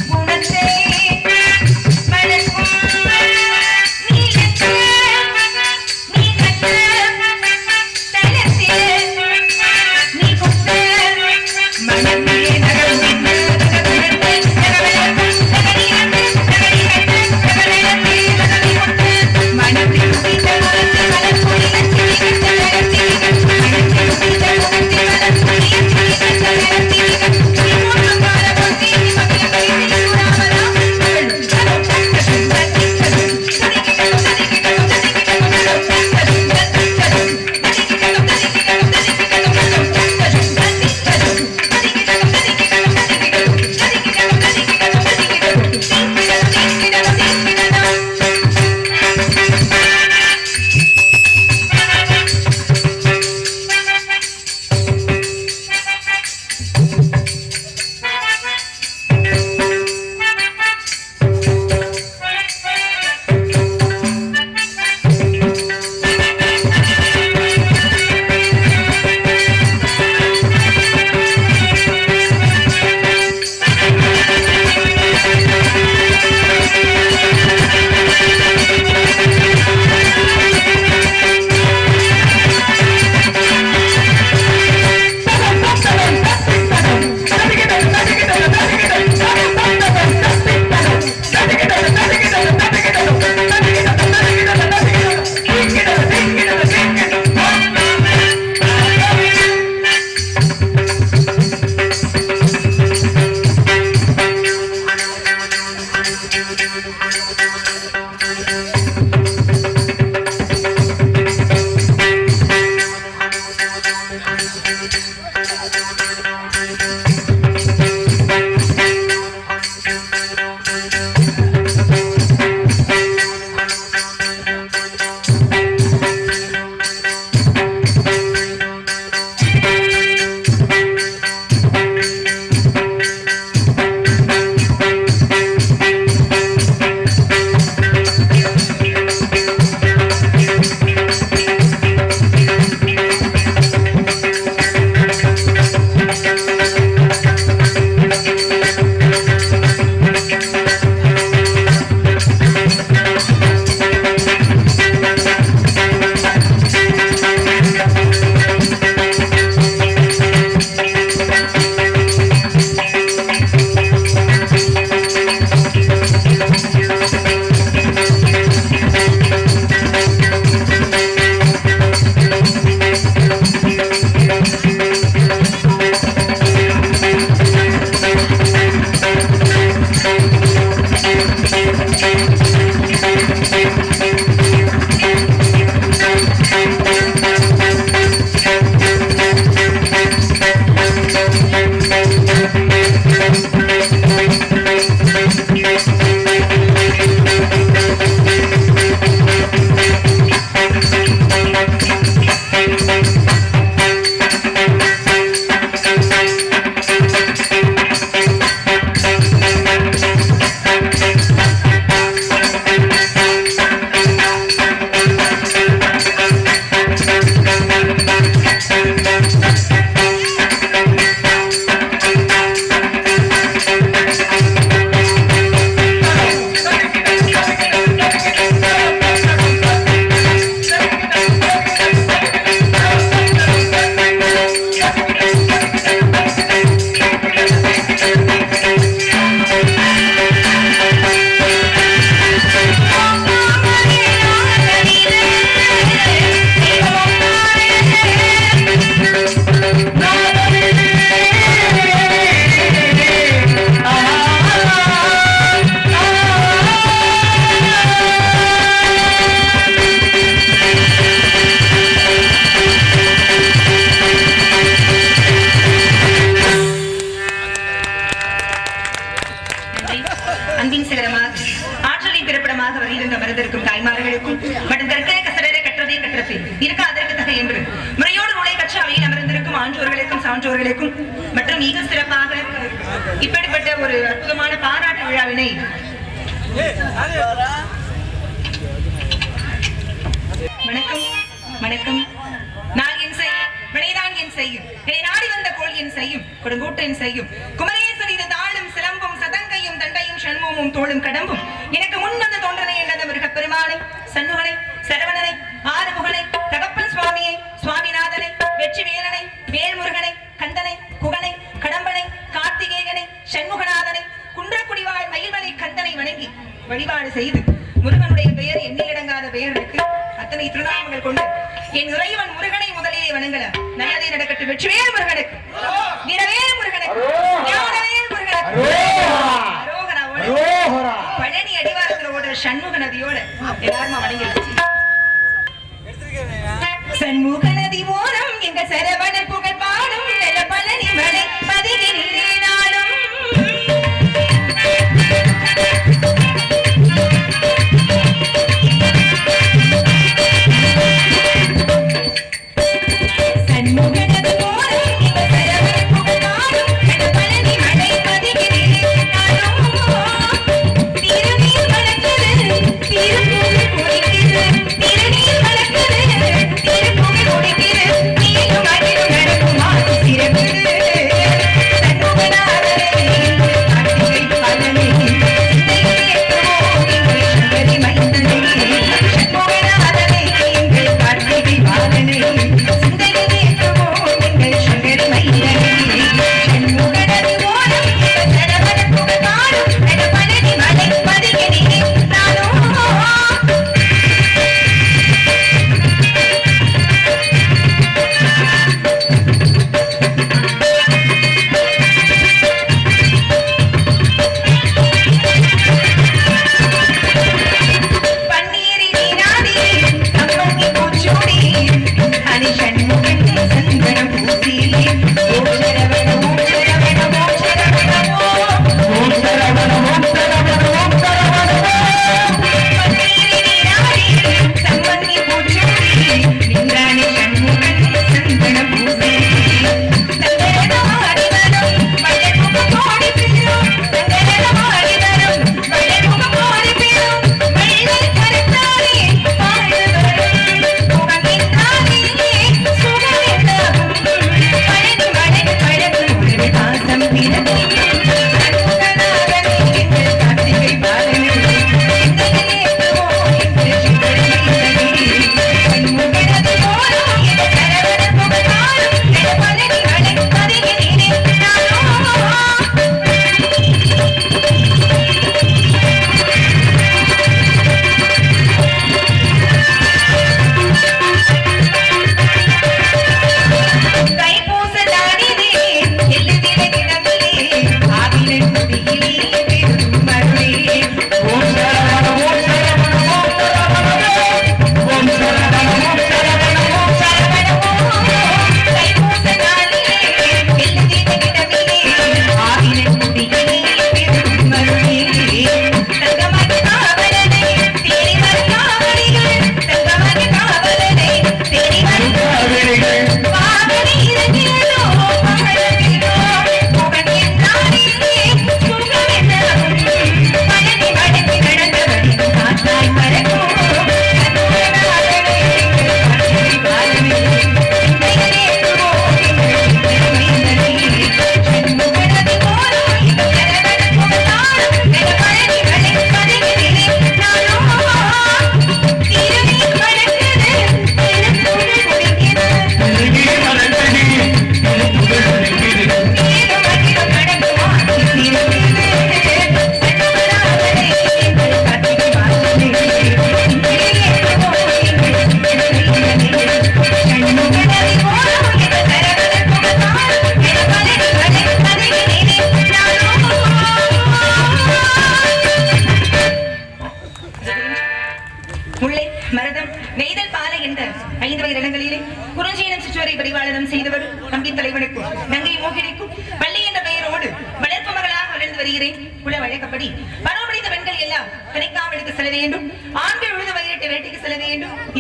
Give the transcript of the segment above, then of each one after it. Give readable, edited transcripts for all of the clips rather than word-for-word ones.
குணத்தில் இடத்தில் இருக்க அதற்கு தகை என்று முறையோடு நூலை கற்று அவையில் அமர்ந்திருக்கும் ஆன்றோர்களுக்கும் சான்றோர்களுக்கும் மற்றும் மிக சிறப்பாக இப்படிப்பட்ட ஒரு அற்புதமான பாராட்டு விழாவினை வணக்கம் வணக்கம். நான் என் செய்யும் வினைதான் என் செய்யும் என்னை நாடி வந்த கோள் என் செய்யும் கொடுங்கூட்டின் செய்யும் குமரேசன் இது தாளும் சிலம்பும் சதங்கையும் தண்டையும் சண்முகமும் தோளும் கடம்பும் எனக்கு முன் வந்த தோன்றனை என்றது மிருகப் பெருமானை சண்முகனை சரவணனை ஆறுமுகனை தகப்பன் சுவாமியை சுவாமிநாதனை வெற்றி வேலனை வேல்முருகனை கந்தனை குகனை கடம்பனை கார்த்திகேயனை சண்முகநாதனை குன்றக்குடிவாழ் மயில்மலை கந்தனை வணங்கி வழிபாடு செய்து முருகனுடைய பெயர் எண்ணிலடங்காத பெயர்களுக்கு அத்தனை திருநாமங்கள் கொண்டு என் இறைவன் முருகனை முதலிலே வணங்கல நல்லதே நடக்கட்டும். வெற்றிவேல் முருகனுக்கு, வீரவேல் முருகனுக்கு, ஞானவேல் முருகனுக்கு, பழனி அடிவாரத்துல ஓடுற சண்முக நதியோட எல்லாரும் வணங்கி சண்முக நதி ஓரம் எங்க சரவண புகழ் பாடும் பழனி மலை பதிகின்றே நாளும்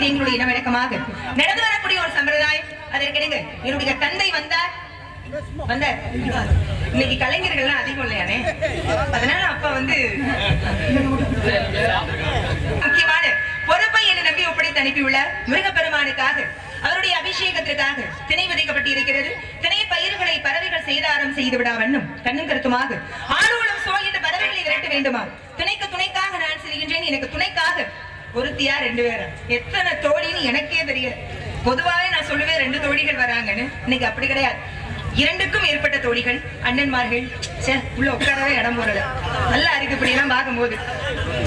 இது எங்களுடைய இனவழக்கமாக நடந்து வரக்கூடிய ஒரு சம்பிரதாயம். அதற்கிடங்க என்னுடைய தந்தை வந்தார். இன்னைக்கு கலைஞர்கள்லாம் அதிகம் இல்லையானே, அதனால அப்பா முக்கியமான பொறுப்பை என்னை நம்பி ஒப்படைத்து அனுப்பியுள்ள முருகப்பெருமானுக்காக அவருடைய அபிஷேகத்திற்காக திணை விதைக்கப்பட்டு இருக்கிறது. திணை பயிர்களை பறவைகள் சேதாரம் செய்து விடா வண்ணம் கண்ணும் கருத்துமாக ஆளோளும் சோகின்ற பறவைகளை விரட்ட வேண்டுமா? திணைக்கு துணைக்காக நான் செல்கின்றேன். எனக்கு துணைக்காக ஒருத்தியா 2 பேரா? எத்தனை தோழின்னு எனக்கே தெரியல. பொதுவாக நான் சொல்லுவேன் 2 தோழிகள் வராங்கன்னு. இன்னைக்கு அப்படி கிடையாது. 2க்கும் மேற்பட்ட தோழிகள், அண்ணன்மார்கள். உள்ள உட்காரவே இடம் போறல நல்லா இருக்கு. இப்படி எல்லாம் பார்க்கும்போது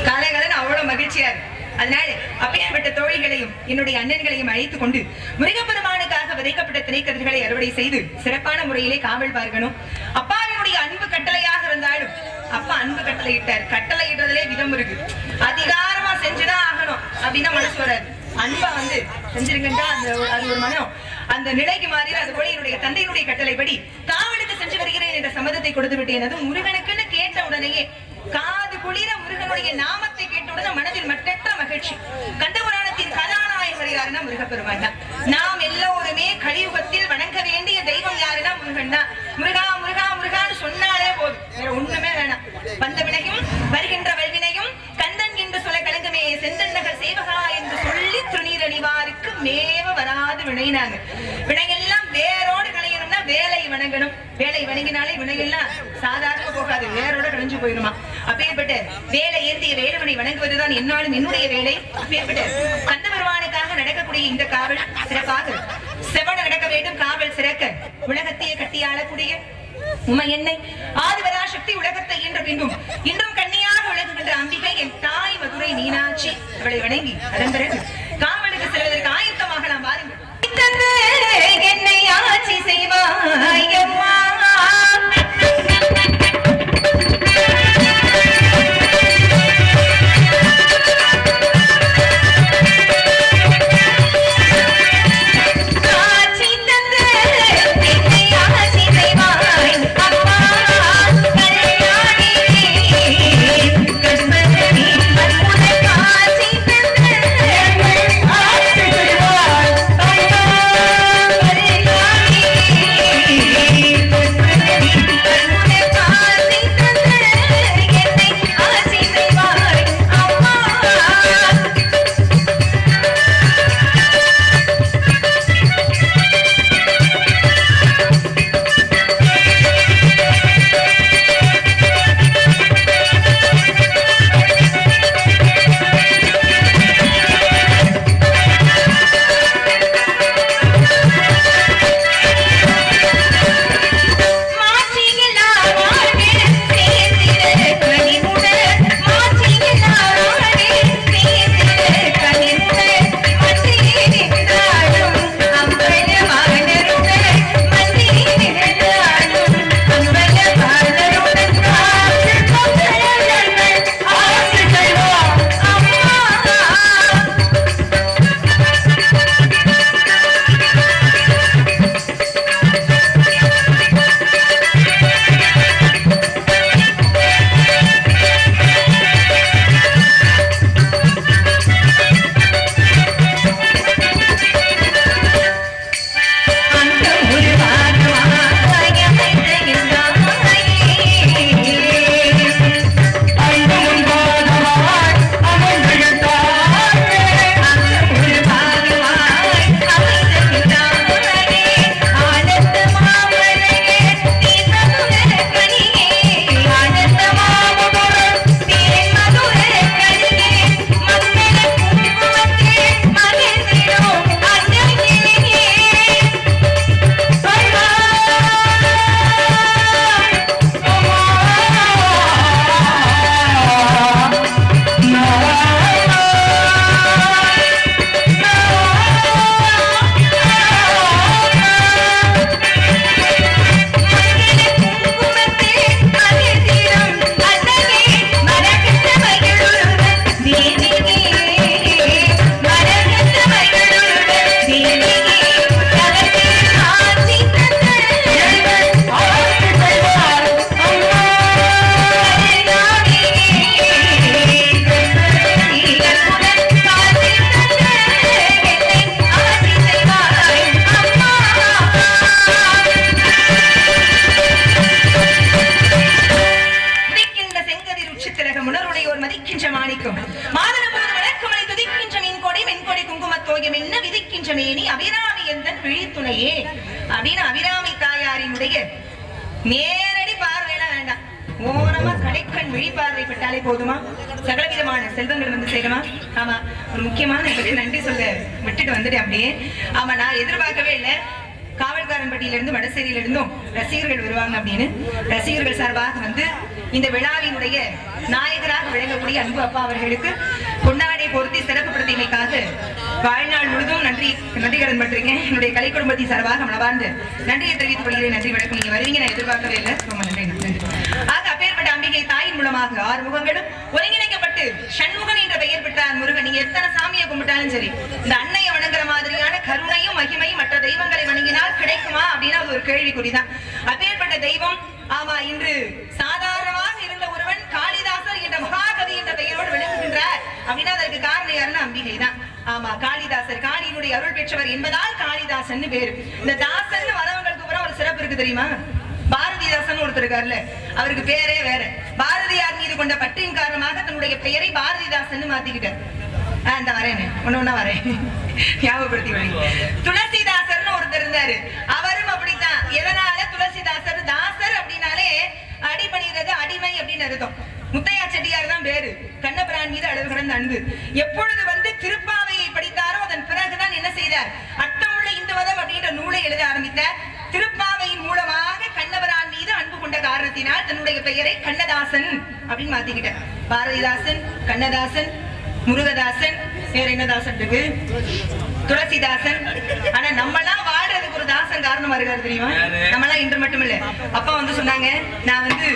காலைகாலம் அவ்வளவு மகிழ்ச்சியா இருக்கு. அதனால அப்பேற்பட்ட தோழிகளையும் என்னுடைய அண்ணன்களையும் அழைத்துக் கொண்டு முருகப்பெருமானுக்காக விதைக்கப்பட்ட திணைக்கதிர்களை அறுவடை செய்து சிறப்பான முறையிலே காவல் பார்க்கணும். அப்பாவினுடைய அன்பு கட்டளையாக இருந்தாலும் அப்பா அன்பு கட்டளை இட்டார். கட்டளை இடுறதுலே விதம் இருக்கு. அதிகாரமா செஞ்சுதான் ஆகணும் அப்படின்னா மனசு வராது. அன்பா செஞ்சிருங்கன்றா அது ஒரு மனம் அந்த நிலைக்கு மாறி அது போல என்னுடைய தந்தையினுடைய கட்டளைப்படி காவலுக்கு சென்று வருகிறேன் என்ற சம்மதத்தை கொடுத்து விட்டேன். அது முருகனுக்குன்னு கேட்ட உடனேயே காது குளிர முருகனுடைய நாமத்தை கேட்டவுடனே மனதில் மற்றற்ற மகிழ்ச்சி. கண்டபுராணத்தின் கதாநாயகர் யாருன்னா முருகப்பெருமான் தான். நாம் எல்லோருமே கலியுகத்தில் வணங்க வேண்டிய தெய்வம் யாருன்னா முருகன் தான். முருகா முருகா முருகான்னு சொன்னாலே போதும், வேற ஒண்ணுமே வேணாம். வந்த வினையும் வருகின்ற வல்வினையும் கந்தன் என்று சொல்ல கலங்குமே செந்தன் நகர் சேவகா என்று சொல்லி துணீர் அணிவாருக்கு மேவ வராது வினைனாங்க. வினையெல்லாம் வேரோடு களையணும்னா வேலை வணங்கணும். வேலை வணங்கினாலே வினையெல்லாம் சாதாரண போகாது, வேரோட களைஞ்சு போயிடுமா. அப்பேற்பட்ட வேலை ஏந்திய வேலவனை வணங்குவதுதான் என்னாலும் என்னுடைய வேலை. அப்பேற்பட்ட கந்த பெருமானுக்காக நடக்கக்கூடிய இந்த காவல் சிறப்பாக செவன நடக்க வேண்டும். காவல் சிறக்க உலகத்தையே கட்டியாளக்கூடிய உமை என்னை ஆதிவரா சக்தி உலகத்தை என்ற பின்பும் இன்றும் கண்ணியாக விளங்குகின்ற அம்பிகை என் தாய் மதுரை மீனாட்சி அவளை வணங்கி அதன் பிறகு காவலுக்கு செல்வதற்கு ஆயத்தமாக நாம் வாருங்கள். என்னை ஆட்சி செய்வாயம்மா விதிக்கின்ற மேனி அபிராமி எந்தன் விழித்துணையே அப்படின்னு அபிராமி தாயாரினுடைய நேரடி பார்வையெல்லாம் வேண்டாம், ஓரமா கடைக்கண் விழிப்பார்வை பட்டாலே போதுமா சகலவிதமான செல்வங்கள் வந்து சேருமா. ஆமா, ஒரு முக்கியமான நன்றி சொல்ல விட்டுட்டு வந்துட்டு அப்படியே. ஆமா, நான் எதிர்பார்க்கவே இல்லை காவல்காரன்பட்டியில இருந்து வடசேரியில இருந்தும் ரசிகர்கள் வருவாங்க அப்படின்னு. ரசிகர்கள் சார்பாக வந்து இந்த விழாவினுடைய நாயகராக விளங்கக்கூடிய அன்பு அப்பா அவர்களுக்கு பொன்னாடை பொருத்தி சிறப்புப்படுத்தியமைக்காக வாழ்நாள் முழுதும் நன்றிகடன் பண்றீங்க. என்னுடைய கலை குடும்பத்தின் சார்பாக மனவார்ந்து நன்றியை தெரிவித்துக் கொள்கிறேன். நன்றி வணக்கம். நீங்க வருவீங்க நான் எதிர்பார்க்கவே இல்லை. ரொம்ப நன்றி. ஆக அப்பேற்பட்ட அம்பிகை தாயின் மூலமாக 6 முகங்களும் ஒருங்கிணைக்கப்பட்டு சண்முகன் என்ற பெயர் பெற்றார் முருகன். நீங்க எத்தனை சாமியை கும்பிட்டாலும் சரி, இந்த அன்னையை வணங்குற மாதிரியான கருணையும் மகிமையும் மற்ற தெய்வங்களை வணங்கினால் கிடைக்குமா அப்படின்னா அது ஒரு கேள்விக்குறிதான். அப்பேற்பட்ட தெய்வம் ஆமா இன்று சாதாரணமாக இருந்த ஒருவன் காளிதாசர் என்ற மகாகவி என்ற பெயரோடு விளங்குகின்றார் அப்படின்னா அதற்கு காரணம் யாருன்னா அம்பிகை தான். ஆமா, காளிதாசர் காளியினுடைய அருள் பெற்றவர் என்பதால் காளிதாசன் பேரு. இந்த தாசன் வரவங்களுக்கு பூரா ஒரு சிறப்பு இருக்கு தெரியுமா. பாரதிதாசன் ஒருத்தர் இருக்காருல்ல, அவருக்கு பேரே வேற. பாரதியார் மீது கொண்ட பற்றின் காரணமாக தன்னுடைய பெயரை பாரதிதாசன் மாத்திக்கிட்டார். அந்த வரேன் ஒண்ணு வரேன் ஞாபகப்படுத்தி வழி. துளசிதாசர்னு ஒருத்தர் இருந்தாரு, அவரும் அப்படித்தான். எதனால துளசிதாசர் தாசர் அப்படின்னாலே அடிபணிகிறது, அடிமை அப்படின்னு அர்த்தம். முத்தையா செட்டியார் தான் பேரு. கண்ணபிரான் மீது அளவு கடந்த அன்பு. எப்பொழுது வந்து திருப்பாவையை படித்தாரோ அதன் பிறகுதான் என்ன செய்தார், அர்த்தமுள்ள இந்து மதம் அப்படின்ற நூலை எழுத ஆரம்பித்தார். திருப்பாவையின் மூலமாக கண்ணபிரான் மீது அன்பு கொண்ட காரணத்தினால் தன்னுடைய பெயரை கண்ணதாசன் அப்படின்னு மாத்திக்கிட்டார். பாரதிதாசன், கண்ணதாசன், முருகதாசன், வேற என்ன தாசன் இருக்கு, துளசிதாசன். ஆனா நம்மளாம் வாழ்றதுக்கு ஒரு தாசன் காரணமா இருக்காரு தெரியுமா. நம்மளாம் இன்று மட்டும் இல்ல, அப்பா வந்து சொன்னாங்க, நான் வந்து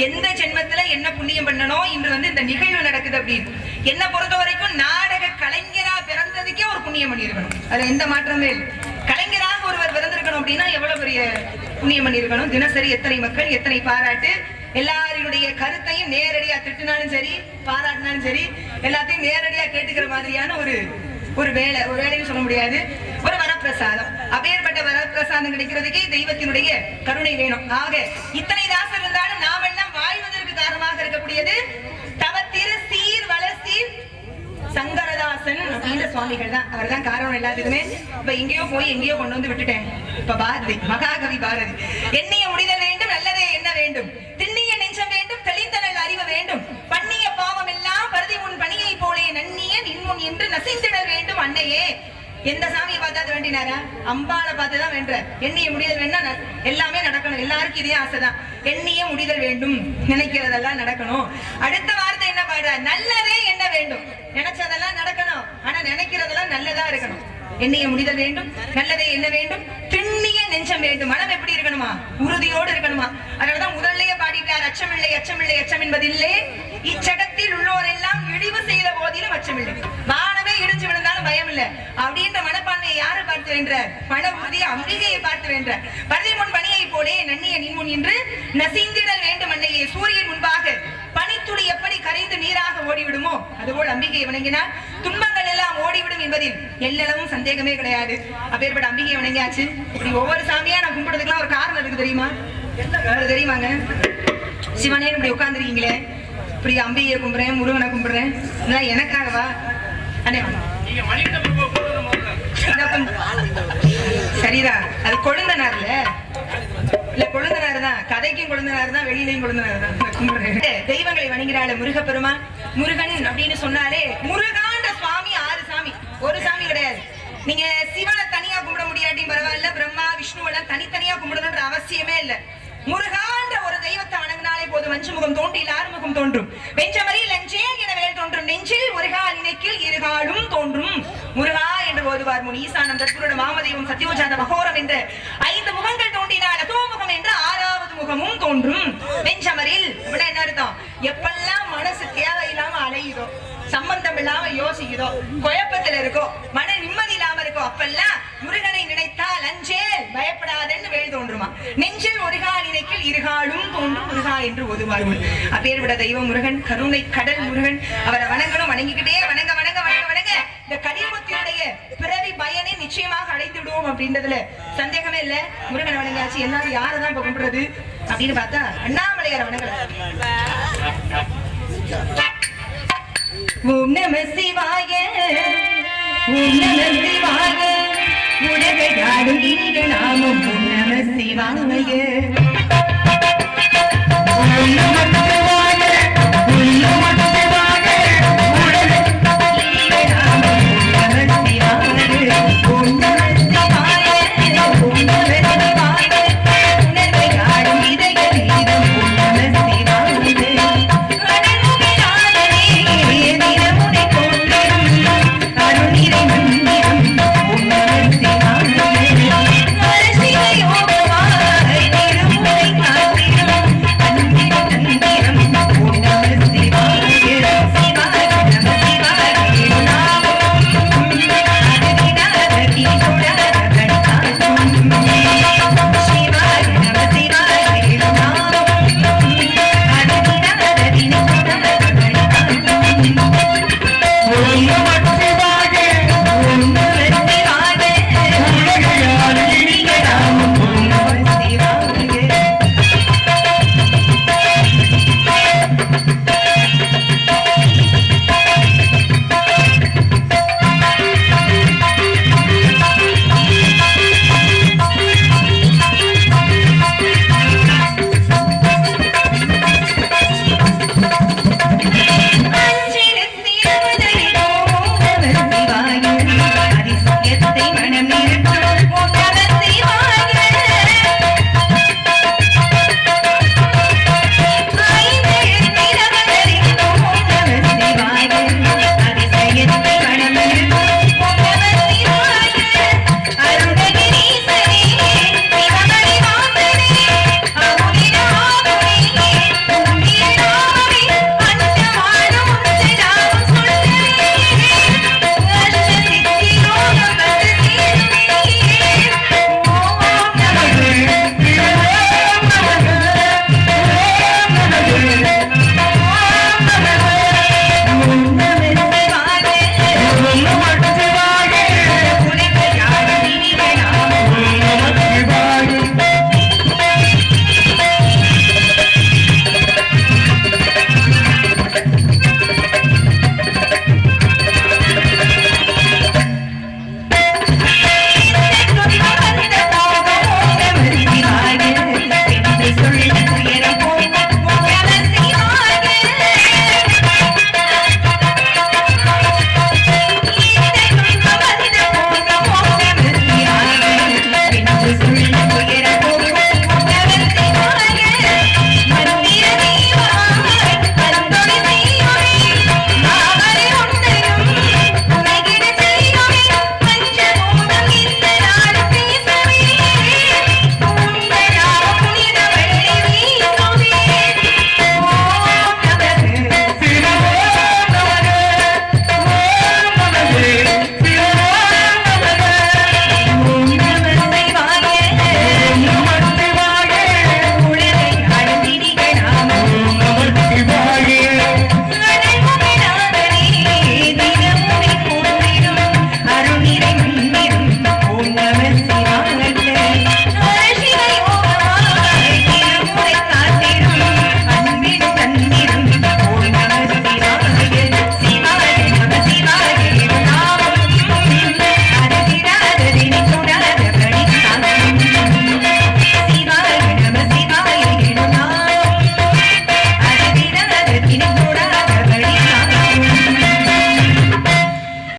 எந்த ஜென்மத்துல என்ன புண்ணியம் பண்ணணும் இன்று வந்து இந்த நிகழ்வு நடக்குது அப்படின்னு. என்ன பொறுத்த வரைக்கும் நாடக கலைஞரா பிறந்ததுக்கே ஒரு புண்ணியம் பண்ணியிருக்கணும், அதுல எந்த மாற்றமே இல்லை. கலைஞராக ஒருவர் பிறந்திருக்கணும் அப்படின்னா எவ்வளவு பெரிய புண்ணியம் பண்ணியிருக்கணும். தினசரி எத்தனை மக்கள், எத்தனை பாராட்டு, எல்லாருடைய கருத்தையும் நேரடியா திட்டினாலும் சரி பாராட்டினாலும் சரி எல்லாத்தையும் நேரடியா கேட்டுக்கிற மாதிரியான ஒரு வேலைன்னு சொல்ல முடியாது, ஒரு வரப்பிரசாதம். அப்பேற்பட்ட வரப்பிரசாதம் கிடைக்கிறதுக்கே தெய்வத்தினுடைய கருணை வேணும். ஆக இத்தனை தாசர் இருந்தாலும் நாம் எல்லாம் வாழ்வதற்கு காரணமாக இருக்கக்கூடியது தவத்திரு சீர் வளசீர் சங்கரதாசன் அப்படின்ற சுவாமிகள் தான். அவர் தான் காரணம் எல்லாத்துக்குமே. இப்ப எங்கேயோ போய் எங்கேயோ கொண்டு வந்து விட்டுட்டேன். இப்ப பாரதி, மகாகவி பாரதி, எண்ணிய முடிதல் வேண்டும், நல்லதே என்ன வேண்டும், திண்ணிய நெஞ்சம் வேண்டும், தெளிந்தனல் அறிவு வேண்டும், பண்ணிய பாவம் எல்லாம் பருதி முன் பணியை போலே நன்னிய நின்முன் என்று நசிந்திடல் வேண்டும் அன்னையே. எந்த சாமியை பார்த்தாது வேண்டினாரா, அம்பாளை பார்த்துதான் வேண்ட. எண்ணிய முடிதல் வேணா எல்லாமே நடக்கணும். எல்லாருக்கும் இதே ஆசைதான், எண்ணிய முடிதல் வேண்டும், நினைக்கிறதெல்லாம் நடக்கணும். அடுத்த வார்த்தை என்ன பாடுற, நல்லதே என்ன வேண்டும், நினைச்சதெல்லாம் நடக்கணும், ஆனா நினைக்கிறதெல்லாம் நல்லதா இருக்கணும். எண்ணிய முடிதல் வேண்டும், நல்லதே என்ன வேண்டும், திண்ணிய நெஞ்சம் வேண்டும். மனம் எப்படி இருக்கணுமா, உறுதியோடு இருக்கணுமா. அதனாலதான் முதல்லயே பாடிட்டார், அச்சமில்லை அச்சமில்லை அச்சம் என்பதில்லை, இச்சகத்தில் உள்ளோர் எல்லாம் இழிவு செய்த போதிலும் அச்சமில்லை. வானமே இடிஞ்சு விழுந்தாலும் பயம் இல்லை அப்படின்ற மனப்பான்மையை யாரு பார்த்து வென்றார், மன உறுதியை அம்பிகையை பார்த்து வென்றார். பருதி முன் பணியை போலே நன்னிய நின்முன் என்று நசிந்திடல் வேண்டும் அன்னையே. சூரியன் முன்பாக பனித்துளி எப்படி கரைந்து நீராக ஓடிவிடுமோ அதுபோல் அம்பிகையை வணங்கினால் துன்பங்கள் எல்லாம் ஓடிவிடும் என்பதில் எல்லளவும் சந்தேகமே கிடையாது. அப்பேற்பட்ட அம்பிகையை வணங்கியாச்சு. இப்படி ஒவ்வொரு சாமியா நான் கும்பிடுறதுக்குலாம் ஒரு காரணம் இருக்கு தெரியுமா, தெரியுமாங்க. சிவனே இப்படி உட்கார்ந்துருக்கீங்களே, இப்படி அம்பிகையை கும்பிடுறேன், முருகனை கும்பிடுறேன், எனக்காகவா அண்ணே? சரிதான், அது கொழுந்தனார்ல இல்ல, கொழுந்தனார் தான், கதைக்கும் கொழுந்தனார் தான், வெளியிலையும் கொழுந்தனார் தான். தெய்வங்களை வணங்குறாள் முருகப்பெருமான். முருகன் அப்படின்னு சொன்னாலே முருகாண்ட சுவாமி 6 சாமி, ஒரு சாமி கிடையாது. நீங்க சிவனை தனியா கும்பிட முடியாட்டியும் பரவாயில்ல, பிரம்மா விஷ்ணுவெல்லாம் தனித்தனியா கும்பிடணுன்ற அவசியமே இல்லை. முருகான்ற ஒரு தெய்வத்தை வணங்கினாலே போதும். வஞ்சுமுகம் தோன்றில் ஆறுமுகம் தோன்றும், வெஞ்சமரி லஞ்சே என வேல் தோன்றும், நெஞ்சில் முருகால் இணைக்கில் இருகாலும் தோன்றும். முருகா என்று ஓதுவார் முன். ஈசானம் தற்புருட மாமதேவம் சத்யோஜாத மகோரம் என்ற 5 முகங்கள் தோன்றினால் அதோமுகம் என்ற 6வது முகமும் தோன்றும். வெஞ்சமரில் அப்படின்னா என்ன அர்த்தம், எப்பெல்லாம் மனசு தேவையில்லாம அலையுதோ, சம்பந்தம் இல்லாம யோசிக்குதோ, குழப்பத்தில் இருக்கோ, மன நிம்மதி இல்லாம இருக்கோ, அப்பெல்லாம் முருகனை நினைத்தால் அஞ்சேல் பயப்படாதன்னு வேல் தோன்றுமா. நெஞ்சில் ஒருகால் இணைக்கில் இருகாலும் தோன்றும் முருகா என்று ஓதுவார்கள். அப்பேற்பட்ட தெய்வம் முருகன், கருணை கடல் முருகன். அவரை வணங்கணும், வணங்கிக்கிட்டே வணங்க வணங்க வணங்க வணங்க இந்த கலியுகத்தினுடைய பிறவி பயனை நிச்சயமாக அடைத்து விடுவோம் அப்படின்றதுல சந்தேகமே இல்ல. முருகனை வணங்கியாச்சு. எல்லாரும் யாரதான் இப்ப கும்பிடுறது அப்படின்னு பார்த்தா அண்ணாமலையாரை வணங்கல. ஓம் நம சிவாய ஓம் நம சிவாய உலகையாடும் இனிய நாமம் ஓம் நம சிவாய ஓம் நம